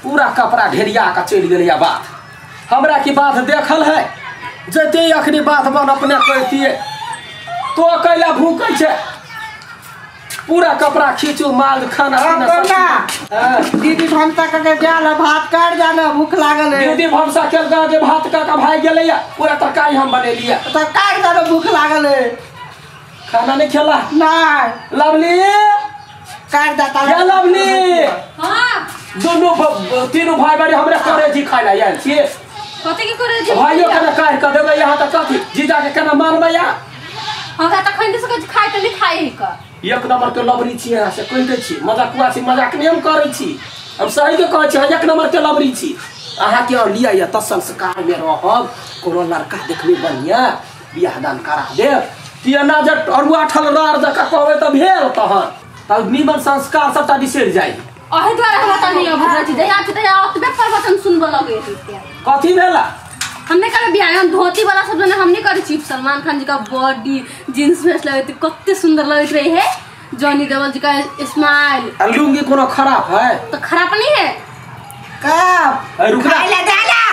पूरा कपड़ा ढेरिया का चल गया बात हमरा की बात देखल है जते अखनी बात बन अपने कहती तो कैला भूख छे पूरा कपड़ा खींचू माल खाना दीदी भमसा के जाल भात काट जाना भूख लागल है दीदी भमसा के भात का भाई गेले पूरा तरकारी हम बने लिया तो काट जाना भूख लागल है खाना नहीं खेला नहीं लवली काट देता क्या लवली हां दोनों तीनों भाई बड़े हमरे करे जी खाइला यार छी कथि के करे जी भाइयों के काट के देबे यहां तक कथि जीजा के केना मारबे या हमरा त खैन से खाइ त नहीं खाइ का एक नंबर के लवरी छी से कहते छी मजाकुआ छी मजाक नहीं हम करे छी हम सही के कहै छी एक नंबर के लवरी छी अहाँ के लिया या त संस्कार में रहब कोनो लड़का देखबे बढ़िया बियाह दान करा दे तिना जे अरुआ ठल रार जका कहबे त भेल तहन तब निमन संस्कार सबटा बिसर जाई अहे द्वारा हमरा त नहीं अभद्र छी दया छी दया ओतबे प्रवचन सुनबो लगे कथि भेला हमने करे बियाह में धोती वाला सब जने हमने करे चीफ सलमान खान जी का बॉडी जींस वेस्ट लगे थे कितने सुंदर लग रहे है जॉनी देओल जी का स्माइल लुंगी कोनो खराब है तो खराब नहीं है कब रुकना खाइला जाला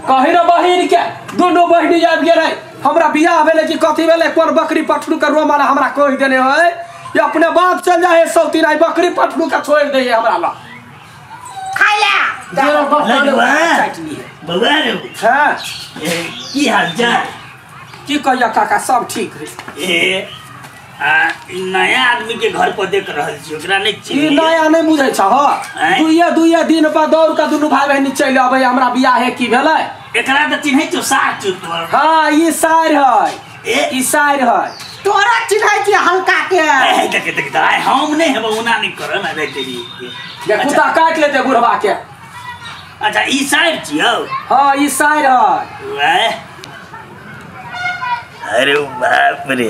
कहि रे बहिन के दोनों बहिनी आबि गेलै हमरा बियाह भेले कि कथि भेले कोन बकरी पठरू के रोमाला हमरा कहि देने है ये अपने बाप चल जाए सौतीन आई बकरी पठरू का छोड़ दे हमरा ला खाइला जेरो लगवा चटनी बउआ रे हां की हाल चाल की कहिया काका सब ठीक है ए नया आदमी के घर पर देख रहल छी ओकरा नहीं ई चिन्ह नया नहीं बुझै छ ह दुइये दिन पर दौड़ के दुनु भाई बहिनी चल आबै हमरा बियाह है की भेलै एकरा त चिन्है छौ साथ छौ तोर हां ई सार है ई सार है तोरा चिन्है छी हल्का के ए देख आय हम नहीं हेबो उना नहीं कर ना रे तेरी जे कुत्ता काट लेते बुढ़वा के अच्छा ई साइड छियौ हां ई सार है वाह अरे बाप रे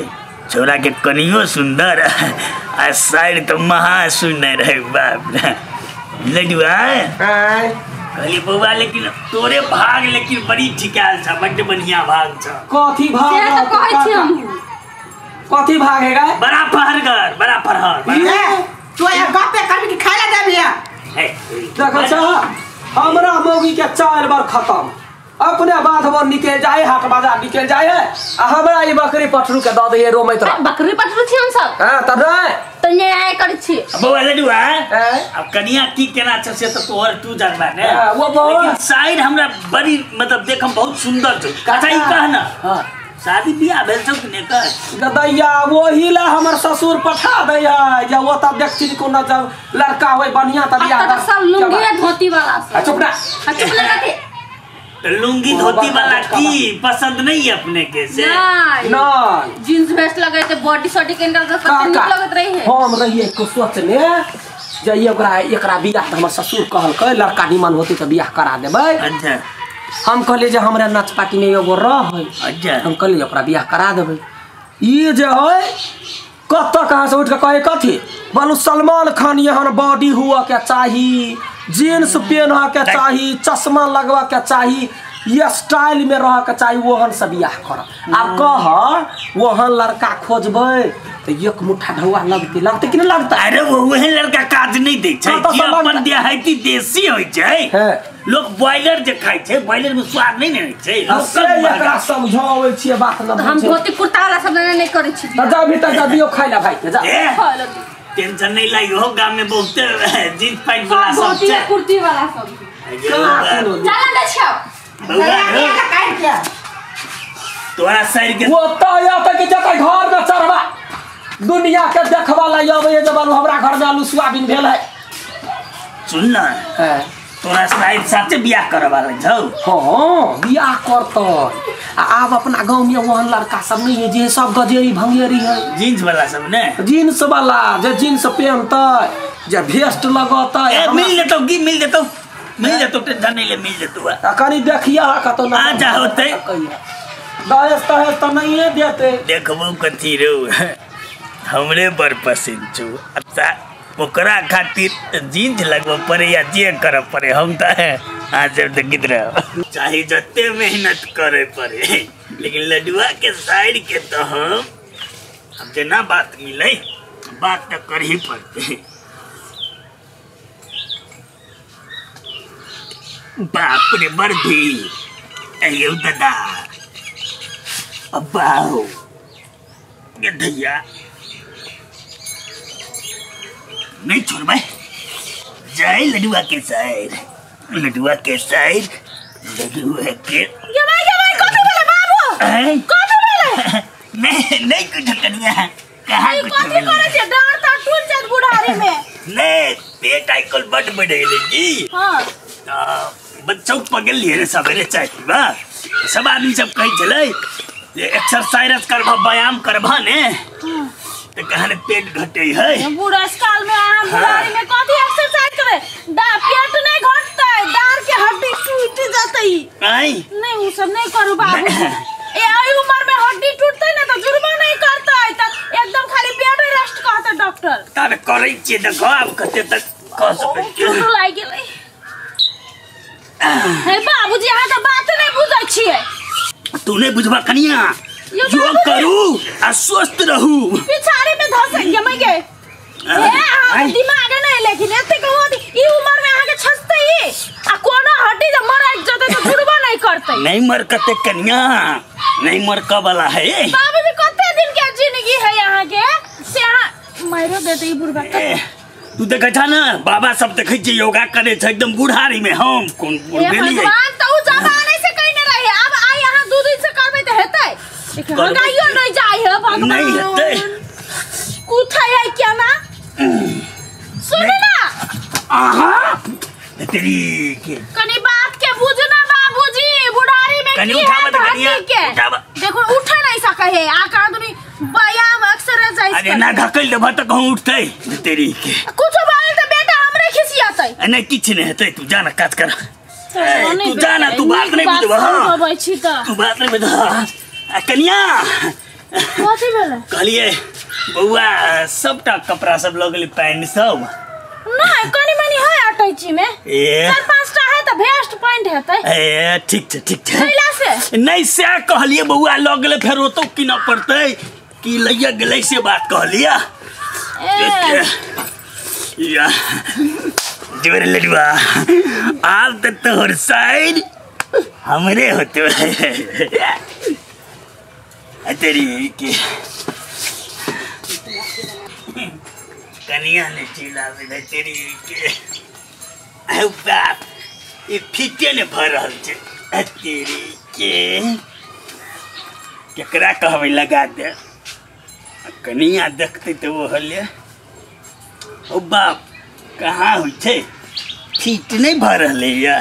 छोरा के कनियो सुंदर आ साइड तो महा सुंदर है बाप रे लडुआ कहली बउआ लेकिन तोरे भाग लेकिन बड़ी ठिकाल छ बड्ड बढ़िया भाग छ कथी भाग से तो कहै छी हम कथी भाग है गाय बड़ा फहरगर बड़ा फरहर तो ये गप्पे करबी कि खाइला देबिया देखो छ हमरा मौगी के 4 बार खत्म अपने बात वर निकल जाए हाट बाजार निकल जाए आ हमरा ई बकरी पठरू के द दे रोमैत रह बकरी पठरू छी हम सब हां त नहीं तो न्याय करे छी बउआ लडुआ अब कनिया की केना छ से तो तोहर तू जानबा ने वो बहुत लेकिन साइड हमरा बड़ी मतलब देखम बहुत सुंदर छ अच्छा ई कहना हां शादी बियाह भेल छौ कि ने कर गदैया वही ला हमर ससुर पठा दैया या वो त देखती कोनो जब लड़का होय बढ़िया त बियाह तो सब लुंगी धोती वाला सब चुप ना चुप लगा लुंगी धोती वाला की पसंद नहीं है अपने के से नहीं जींस वेस्ट लगे थे बॉडी शॉटी के अंदर तो सब निक लगत रही है हम रहिए को सोचने जे एकरा बियाह हमर ससुर कहल के लड़का निमन होती त बियाह करा देबै अच्छा हम कहले जे हमरा नाच पार्टी में एगो रह है अच्छा हम कहले ओकरा बियाह करा देबै ई जे है कत कहां से उठ के कहे कथी बोलू सलमान खान यहन बॉडी हुआ के चाहिए जींस पहना के चाहिए चश्मा लगवा के चाहिए ये स्टाइल में रह के चाहिए वहन से बियाह कर अब कह वहन लड़का खोजबै तो एक मुट्ठा ढौआ लगते कि नहीं लगता अरे वही लड़का काज नहीं दे छै जे अपन देहाती देसी होय छै लोग बॉयलर जे खाय छै बॉयलर में स्वाद नहीं होय छै लोकल एकरा समझावे छियै बात न हम धोती कुर्ता वाला सब नहीं करे छी त जा भीतर जा दियो खाइ ला भाई जा टेंशन नहीं लाई हो गांव में बहुत जींस पैंट वाला सब धोती छै कुर्ती वाला सब चला दे छौ तोरा सर के वो त या त के जतै घर में चढ़वा दुनिया के देखबा ला आबै जे बालू हमरा घर में आलू सोयाबीन भेल है सुन ना तोरा साइड साथे बियाह करवा ले छौ हां बियाह करतै आब अपना गांव में वहन लड़का सब नहीं है जे सब गजेरी भंगेरी है जींस वाला सब ने जींस वाला जे जींस पहनतै जे वेस्ट लगतै मिल जेतौ टेंशन नहीं ले मिल जेतौ कनी देखिया कतो ना आ जा होते दहेज तहेज तो नहीं है देते देखबो कथी रो हमरे बर पसंद छौ अच्छा ओकरा खातिर जींस लगवा पड़े या जे कर पड़े हम तो आज जब देखित रह चाहे जते मेहनत करे पड़े लेकिन लडुआ के साइड के तो हम जेना बात मिले बात तो कर ही पड़ते बाप रे बर्दी अयो दादा अब्बा हो ये भैया नहीं छोड़ भाई जाए लडुआ के साइड लडुआ के साइड लडुआ के कथी बोले बाबू कथी बोले नहीं कुछ कनिया कहाँ कुछ कथी करे छे डांर ता टूट जात बुढ़ारी में नहीं पेट आइकल बड बढ़ेले जी हां बच्चों पगल लिए रे सवेरे चाय पीबा सब आदमी सब कही चले ये एक्सरसाइज करबा व्यायाम करबा ने तो कहने पेट घटे है बूढ़ा काल में आम बुढ़ारी में कथी एक्सरसाइज करे पेट नहीं घटता है डांर के हड्डी टूट जाती आई नहीं वो सब नहीं करू बाबू ए आई उम्र में हड्डी टूटते ना तो जुर्मा नहीं करता है तो एकदम खाली बेड रेस्ट कहता डॉक्टर तब करे छी देखो अब कते तक कह सके टूट लाग गेलै हे बाबूजी अहाँ तो बात नहीं बुझै छियै तू नहीं बुझबा कनिया जो करू आ स्वस्थ रहू पिछाड़ी में धस गए के ए दिमाग नहीं लेकिन एते कहू ई उम्र में आके छसते ही आ कोनो हड्डी जब मर जते तो जुड़बा नहीं करते नहीं मर कते कनिया नहीं मर का वाला है बाबूजी कते दिन के जिंदगी है यहाँ के से मारो देते ई बुढ़बा तू देखै छ ना बाबा सब देखै छ योगा करे छ एकदम बुढ़ारी में हम कोन बुढ़ गेलिए भगवान तो जमाने से कहीं नहीं रहे अब आ यहाँ 2 दिन से करबे तो हेतै हगाइयो नहीं जाय है भगवान नहीं हेतै कुथा है क्या ना सुन ना आहा तेरी के कनी बात के बुझना बाबूजी बुढ़ारी में कनी की उठा है मत कनिया के देखो उठ नहीं सके है आका आदमी व्यायाम एक्सरसाइज अरे ना ढकल देबा त कहूं उठतै तेरी के कुछ बोले तो बेटा हमरे खिसियातै नहीं किछ नहीं हेतै तू जाना काज कर तू जाना तू बात नहीं बुझबा हां तू बात नहीं बुझा कनिया कथी भेलै कहलिए बउआ सबटा कपड़ा सब लगले पैंट सब नहीं कनी मनी है अटैची में 4-5टा है तो वेस्ट पैंट हेतै ए ठीक छै कैला से नहीं से कहलिए बउआ लगले फेर ओतो कि न पड़तै कि लइया गेलै से बात कहलिया या जोरे लडुआ आप तो तोहर साइड हमरे होते तेरी के कनिया ने चिल्ला दे तेरी के ए बाप ये फिटे ने भर रहल छै तेरी के केकरा कहबै लगा दे कनिया देखते तो वो हल्ले ओ बाप कहाँ हुई थे फिट नहीं भर रहे या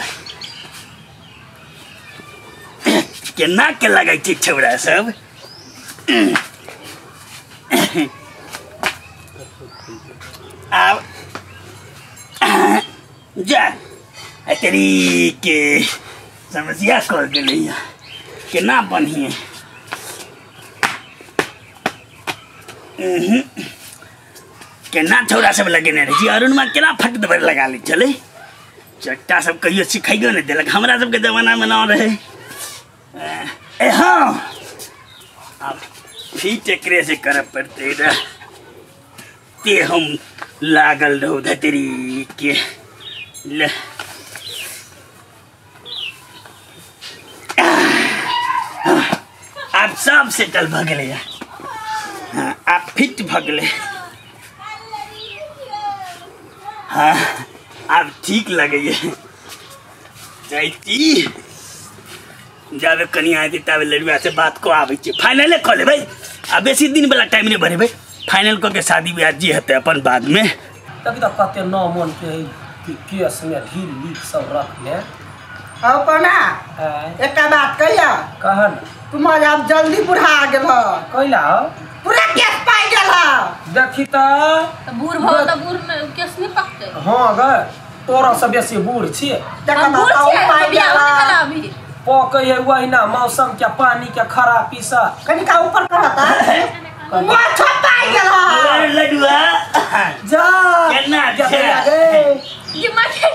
केना के लगे छै छौड़ा सब अब जा तेरी के समस्या कर गेलै केना बनिए केना छौड़ा सब लगेने रहे अरुण में केना फट दबर लगा ली चले चट्टा सब कहियो सिखाइयो नहीं दिलक हमरा सबके जमाना में ना रहे ए हाँ अब फिट एकरे से कर पड़ते रह ते हम लागल रहो धतरी के ले अब सब सेटल भ गेलै आप फिट भगले हाँ अब ठीक लगे जाती जब कनी आती तब लड़ुआ से बात को आवे फाइनल कर ले भाई अब बेसी दिन वाला टाइम नहीं भरे भाई फाइनल करके शादी ब्याह जी हेते अपन बाद में तभी तो कते न मन के केस में ढील लीक सब रख ले अपना एक बात कहिया कहन तुम अब जल्दी बुढ़ा गेल कैला पूरा केस पाई गेल देखी तो बूढ़ भो तो बूढ़ में केस नहीं पकते हाँ गे तोरा से बेसी बूढ़ छिए पाई गेल पकै है वही ना मौसम के पानी के खराबी से कनी का ऊपर कहता माछ पाई गेल लडुआ जा केना ये माथे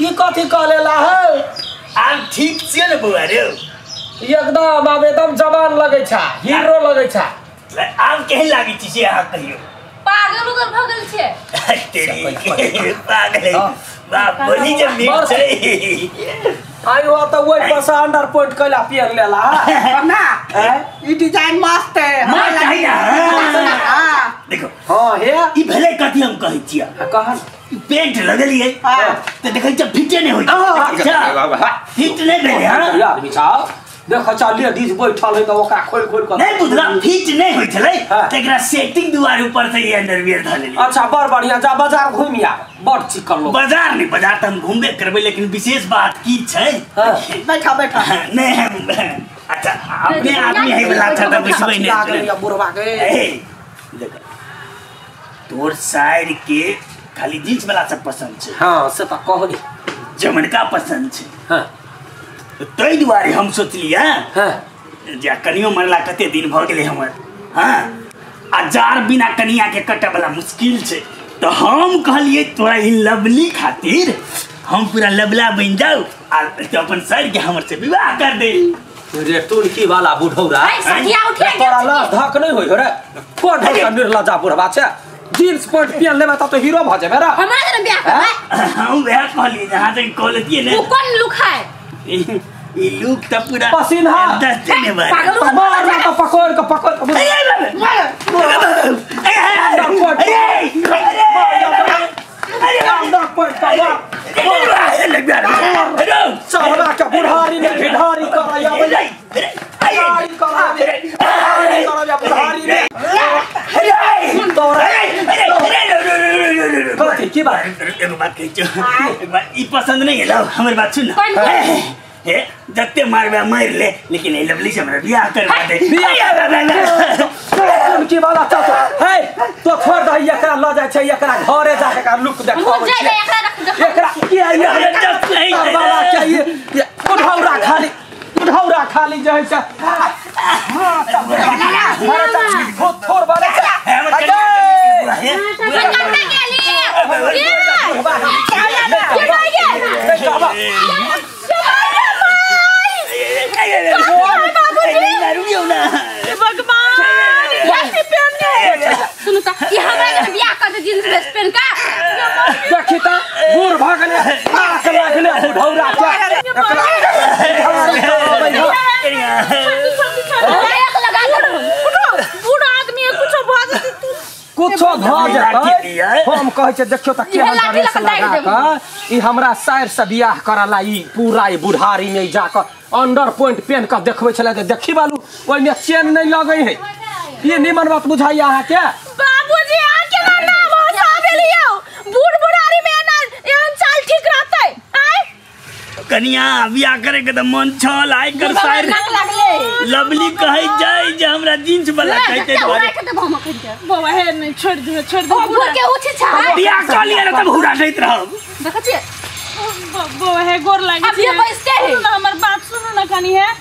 ई कथी कहलेला है आब ठीक छिए ने बुआ रे एकदम अब एकदम जवान लगे छा हीरो लगे छा आब केहन लागी छी से अहाँ कहियो पागल उगल भगल छे तेरी पागल बोली जब मीठ छै आई हो तो वही पर अंडर पॉइंट कैला पियर लेला ना ई डिजाइन मस्त है मस्त है ना। हां देखो हां हे ई भले कथी हम कहै छियै कहन पेंट लगलिए तो देखै छ फिटे नहीं होई फिट नहीं भेले हां यार बिछाओ देखो चल लेडीज बैठल है तो ओकरा खोल खोल कर नहीं बुझला फिट नहीं होई छलै तेकरा सेटिंग दुआरे ऊपर से ये अंडरवियर ध लेली। अच्छा बड़ बढ़िया जा बाजार घूम आ बड़ चिकन लोग बाजार नहीं बाजार तो हम घूमबे करबै लेकिन विशेष बात की छै बैठा बैठा नहीं हम अच्छा अपने आदमी है वाला अच्छा तो बुझबै नहीं बुढ़वा के देखो तोर साइड के खाली जींस वाला सब पसंद छै हां से तो कहली जमनका पसंद छै हां तै दुआरे हम सोचलिए हां जे कनियो मरला कते दिन भ गेलै हमर हां आ जार बिना कनिया के कटे वाला मुश्किल छै तो हम कहलिए तोरा ई लवली खातिर हम पूरा लबला बन जाऊ आ तो अपन सर के हमर से विवाह कर दे रे टुलकी वाला बुढ़ौरा सखिया उठिया तोरा लाज धक नहीं होई रे को ढका निर्लजा बुढ़वा छै जींस पैंट पहन लेबा त तो हीरो भ जेबे रे हमरा जरा ब्याह करबै हम वह कहलिए जहां तक कहलिए तू ने कौन लुक है ई लुक त पूरा पसीना दस देने पागल वाला मारना तो पकड़ के बुढ़ारी ने भिखारी की बात एगो बात कहि एक बार ई पसंद नहीं है हमर बात सुन हे जत्ते मारबे मार ले लेकिन ए लवली से हमरा बियाह करवा दे की वाला हे तो छोड़ दही एकरा ल जाय छै एकरा घरे जाके का लुक देखाबै छै एकरा की आइया वाला चाहिए बुढ़ौरा खाली जे है से थोड़ वाला सुनु त ई हमरा के बियाह कर दे जींस ड्रेस पहन का देखी त बूढ़ भ गेले नाक लागले बुढ़ौरा एक लगा बूढ़ा आदमी कुछ भ जेतै कुछो भ जेतै हम कहै छै देखियो त केहन ड्रेस लगा क ई हमरा साइर से बियाह करला ई पूरा ई बुढ़ारी में जाकर अंडर पॉइंट पहन के देखबै छले त देखी बालू ओइ में चैन नहीं लगै है ये निमन बात बुझाई अहाँ के बाबूजी आ के ना भसा देलियो बूढ़ बुढ़ारी में ना एहन चाल ठीक रहतै आय कनिया बियाह करे के त मन छल आइ कर साइर लवली कहै जाय जे हमरा जींस वाला कहते दुआरे बाबा हे नहीं छोड़ दे बूढ़ के उठी छा बियाह कर लिया त हुरा दैत रहब देखै छी बाबा है गोर लागी अब ये बैठते हैं हमर बात सुनो ना कनी है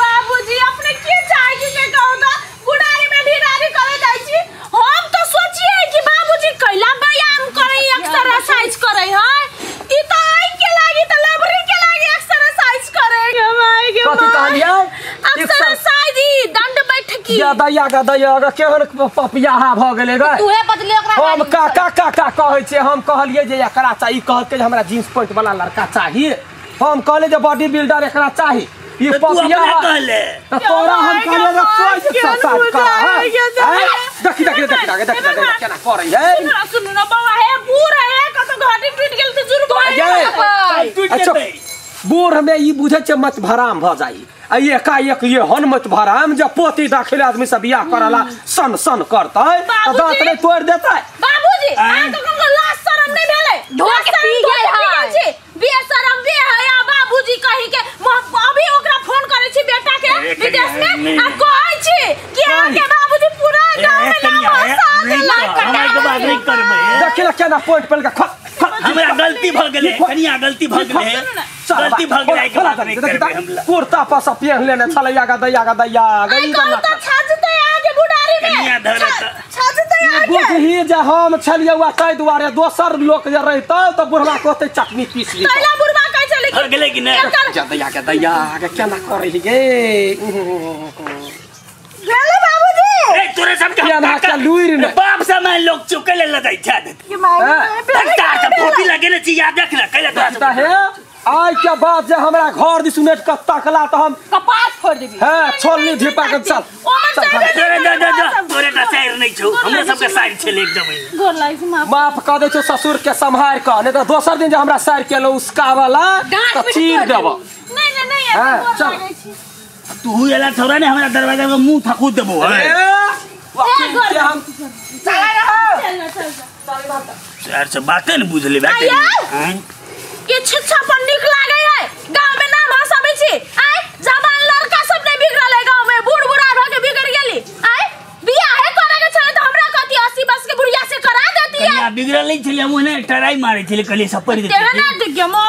बाबूजी अपने के चाहे के कहू त बुढ़ारी में ढिरारी करे जाय छी हम तो सोचिए कि बाबूजी कैला व्यायाम करे एक्सरसाइज करे है ई त आई के लागी त लबरी के लागी एक्सरसाइज करे माय के कथि कहलियै एक्सरसाइज दंड बैठकी या दया केहन पपियाहा भ गेले रे तूहे बदले ओकरा हम का कहै छै हम कहलिए जे एकरा चाहिए कहते जे हमरा जींस पैंट वाला लड़का चाहिए हम कहले जे बॉडी बिल्डर एकरा चाहिए ये पपिया कहले त तोरा हम कहले जे कोई एक्सरसाइज करा देख केना करै है सुनु ना बाबा है बूढ़ है कत घाटी टूट गेल त जुर्म अच्छा बूढ़ में ई बुझे छै मत भराम भ जाई आ एकाएक ये हन मत भराम जब पोती दाखिल आदमी से बियाह करला सन करतै त दांत नहीं तोड़ देतै बाबूजी आ तो कम लाज शरम नहीं भेले धोआ के पी गेल है बेशरम बे हया बाबूजी कहि के अभी ओकरा फोन करे छी बेटा के विदेश में आ कहै छी कि आके बाबूजी पूरा गांव में नाम हसा देखिला केना पॉइंट पेल के हमरा गलती भ गेलै कनिया गलती भ गेलै गलती भ गेलै के बात नहीं करबे हमला कुर्ता पासा पहन लेने छलैया गा दैया गई तो छाजते आगे बुढ़ारी में कनिया धरत छाजते आगे बुझही जे हम छलियै वा तै दुआरे दोसर लोक जे रहितौ त बुढ़वा कहते चटनी पीस ली तैला बुढ़वा कहै छले भर गेलै कि नहीं दैया केना करै गे भेले बाबूजी तोरे सब क्या ना क्या लुइर ने बाप समय लोग चुके ले लगाई छा दे कि माई तक तो पोती लगे ने चीज याद देख ले कैले लगता है आज के बाद जे हमरा घर दिस उनेट के तकला तो हम कपाट फोड़ देबी है छोलनी धिपा के चल तोरे का शायर नहीं छौ हमरे सब के शायर छे एकदम गोर लाग से माफ कर दे छो ससुर के संभार के नहीं तो दोसर दिन जे हमरा शायर केलो उसका वाला तो चीर देबो नहीं हाँ, गोर चल। लागै छी तू एला छोरा ने हमरा दरवाजा में मुंह थकू देबो के हम चला रहो चल ना चल यार से बातें न बुझले बाटे ये छिछा पर निक लागे है गांव में नाम हसाबे छी आय जवान लड़का सब ने बिगड़ल है गांव में बूढ़ बुढ़ा भ के बिगड़ गेली आय बियाह है करे के छले तो हमरा कथि 80 वर्ष के बुढ़िया से करा देती है कन्या बिगड़ल नहीं छले मुने टराई मारे छले कली सब पर तेरा ना दिख गया मो